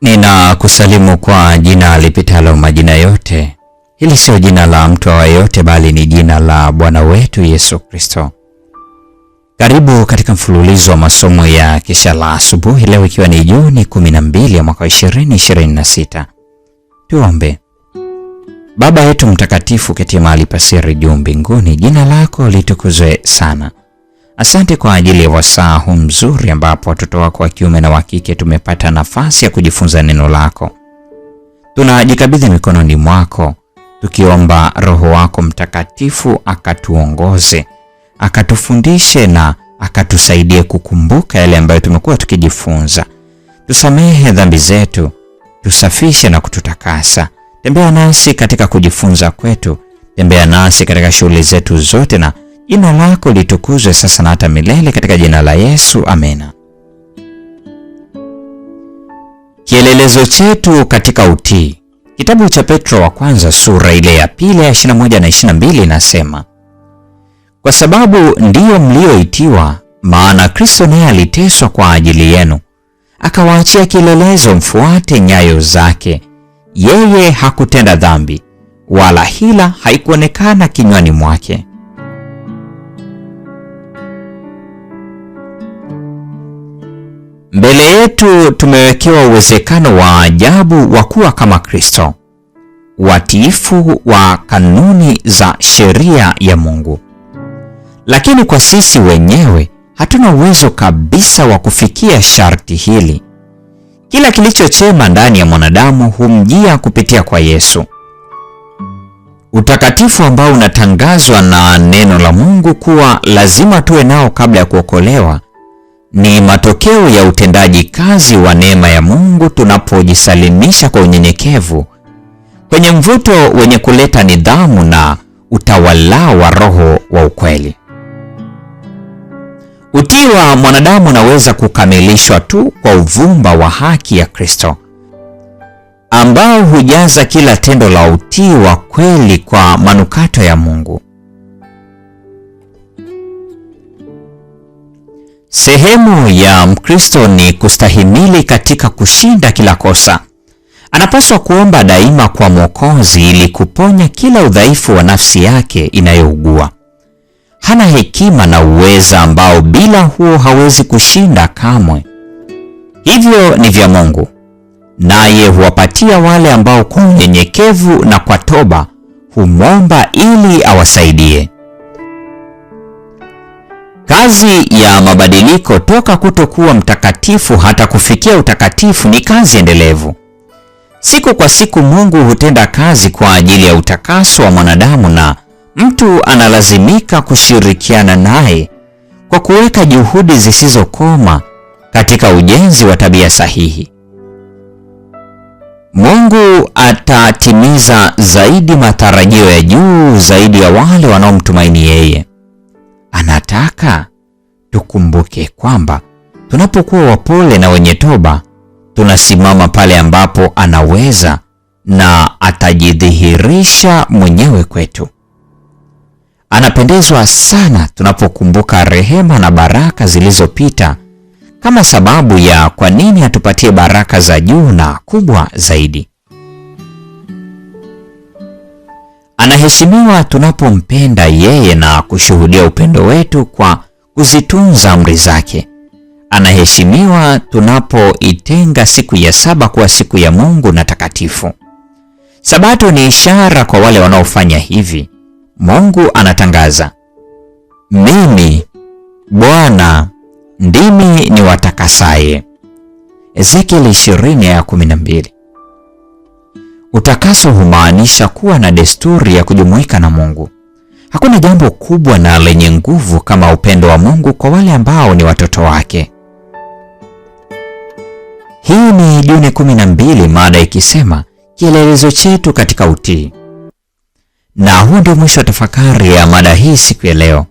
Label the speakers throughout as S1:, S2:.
S1: Ninakusalimu kwa jina lipitalo majina yote. Hili sio jina la mtu awaye yote, bali ni jina la Bwana wetu Yesu Kristo. Karibu katika mfululizo wa masomo ya kesha la asubuhi, leo ikiwa ni Juni 12 ya mwaka 2026. Tuombe. Baba yetu mtakatifu, ketie mahali pa siri juu mbinguni, jina lako litukuzwe sana. Asante kwa ajili ya wasaa huu mzuri ambapo watoto wako wa kiume na wa kike tumepata nafasi ya kujifunza neno lako. Tunajikabidhi mikononi mwako, tukiomba Roho wako Mtakatifu akatuongoze, akatufundishe na akatusaidie kukumbuka yale ambayo tumekuwa tukijifunza. Tusamehe dhambi zetu, tusafishe na kututakasa. Tembea nasi katika kujifunza kwetu, tembea nasi katika shughuli zetu zote, na jina lako litukuzwe sasa na hata milele, katika jina la Yesu, amena. Kielelezo chetu katika utii. Kitabu cha Petro wa kwanza sura ile ya pili ya 21 na 22 inasema, kwa sababu ndiyo mlioitiwa, maana Kristo naye aliteswa kwa ajili yenu, akawaachia kielelezo mfuate nyayo zake. Yeye hakutenda dhambi, wala hila haikuonekana kinywani mwake. Mbele yetu tumewekewa uwezekano wa ajabu wa kuwa kama Kristo, watiifu wa kanuni za sheria ya Mungu. Lakini kwa sisi wenyewe hatuna uwezo kabisa wa kufikia sharti hili. Kila kilicho chema ndani ya mwanadamu humjia kupitia kwa Yesu. Utakatifu ambao unatangazwa na neno la Mungu kuwa lazima tuwe nao kabla ya kuokolewa ni matokeo ya utendaji kazi wa neema ya Mungu tunapojisalimisha kwa unyenyekevu kwenye mvuto wenye kuleta nidhamu na utawala wa Roho wa ukweli. Utii wa mwanadamu unaweza kukamilishwa tu kwa uvumba wa haki ya Kristo, ambao hujaza kila tendo la utii wa kweli kwa manukato ya Mungu. Sehemu ya Mkristo ni kustahimili katika kushinda kila kosa. Anapaswa kuomba daima kwa Mwokozi ili kuponya kila udhaifu wa nafsi yake inayougua. Hana hekima na uweza ambao bila huo hawezi kushinda kamwe. Hivyo ni vya Mungu, naye huwapatia wale ambao kwa unyenyekevu na kwa toba humwomba ili awasaidie. Kazi ya mabadiliko toka kutokuwa mtakatifu hata kufikia utakatifu ni kazi endelevu. Siku kwa siku Mungu hutenda kazi kwa ajili ya utakaso wa mwanadamu, na mtu analazimika kushirikiana naye kwa kuweka juhudi zisizokoma katika ujenzi wa tabia sahihi. Mungu atatimiza zaidi matarajio ya juu zaidi ya wale wanaomtumaini yeye. Anataka tukumbuke kwamba tunapokuwa wapole na wenye toba, tunasimama pale ambapo anaweza na atajidhihirisha mwenyewe kwetu. Anapendezwa sana tunapokumbuka rehema na baraka zilizopita kama sababu ya kwa nini atupatie baraka za juu na kubwa zaidi. Anaheshimiwa tunapompenda yeye na kushuhudia upendo wetu kwa kuzitunza amri zake. Anaheshimiwa tunapoitenga siku ya saba kuwa siku ya Mungu na takatifu. Sabato ni ishara kwa wale wanaofanya hivi. Mungu anatangaza, mimi Bwana ndimi niwatakasaye. Ezekiel 20:12. Utakaso humaanisha kuwa na desturi ya kujumuika na Mungu. Hakuna jambo kubwa na lenye nguvu kama upendo wa Mungu kwa wale ambao ni watoto wake. Hii ni Juni 12, mada ikisema kielelezo chetu katika utii. Na huu ndio mwisho wa tafakari ya mada hii siku ya leo.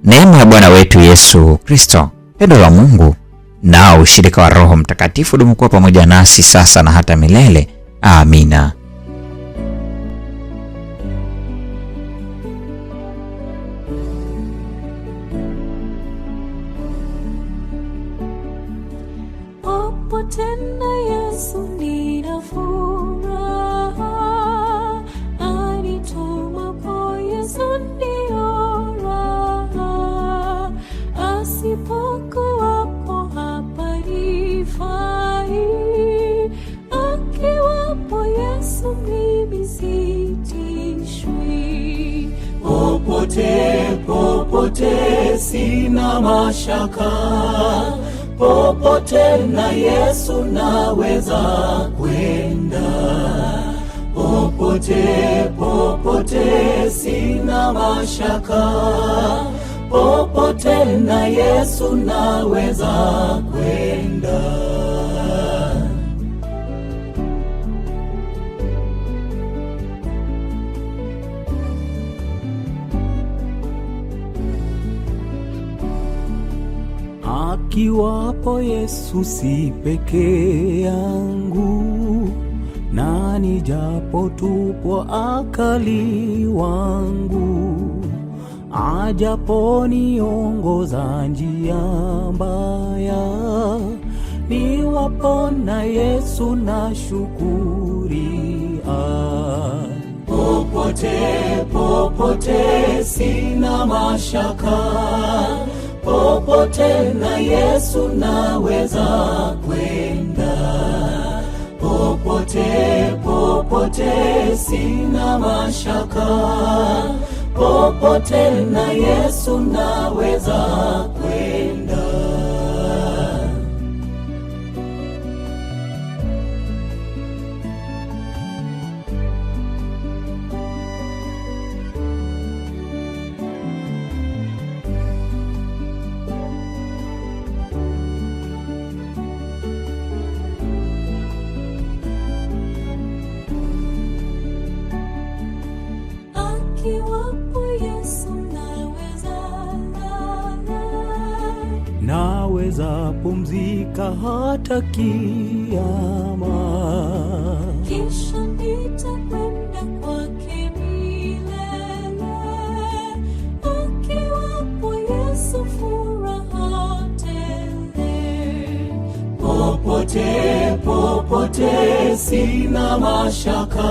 S1: Neema ya Bwana wetu Yesu Kristo, pendo la Mungu na ushirika wa Roho Mtakatifu dumu kuwa pamoja nasi sasa na hata milele. Amina.
S2: Tena Yesu ni popote sina mashaka, popote na Yesu naweza kwenda. Popote, popote sina mashaka, popote na Yesu naweza kwenda. Akiwapo Yesu si peke yangu, na nijapo tupo akali wangu, ajapo niongoza njia mbaya, niwapo na Yesu na shukuria. Popote, popote sina mashaka, popote na Yesu naweza kwenda. Popote, popote sina mashaka, popote na Yesu naweza kwenda. Naweza pumzika hata kiyama,
S3: kisha nitakwenda kwake milele. Akiwapo Yesu furaha tele.
S2: Popote, popote sina mashaka,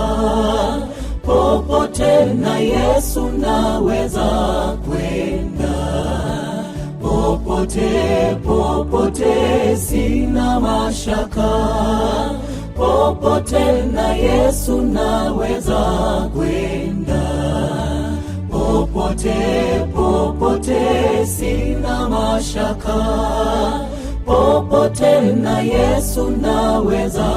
S2: popote na Yesu naweza kwenda. Popote, popote sina mashaka, popote na Yesu naweza kwenda. Popote, popote sina mashaka, popote na Yesu naweza